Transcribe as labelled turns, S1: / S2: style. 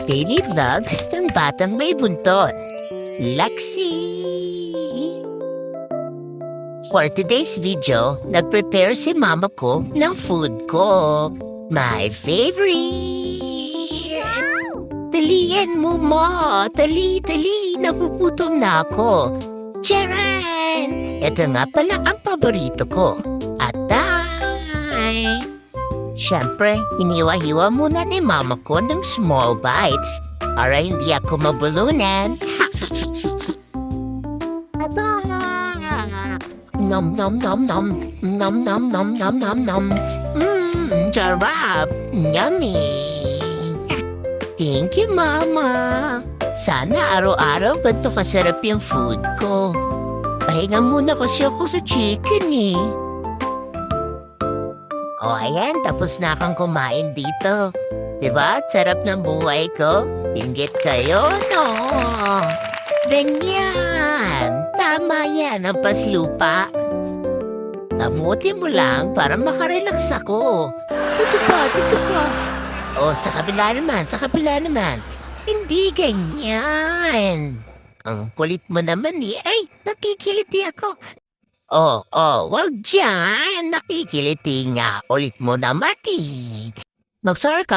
S1: Daily Vlogs ng Batang May Buntot. Lexi! For today's video, nag-prepare si mama ko ng food ko. My favorite! Talian mo, ma! Tali! Napuputom na ako. Charan! Ito nga pala ang paborito ko. Atay! Siyempre, hiniwa-hiwa muna ni mama ko ng small bites para hindi ako mabulunan. Aba! Nom nom nom nom nom nom nom nom nom nom. Sarap! Yummy! Thank you, mama! Sana araw-araw ganito kasarap yung food ko. Pahinga muna kasi ako sa chicken eh. O ayan, tapos na akong kumain dito. Diba? Sarap ng buhay ko. Inggit kayo, no? Ganyan. Tama yan ang paslupa. Kamutin mo lang para makarelax ako. Dito pa. O, sa kabila naman. Hindi ganyan. Ang kulit mo naman eh. Ay, nakikiliti ako. Wag dyan. Nakikiliti nga. Ulit mo na mati. Magsar ka.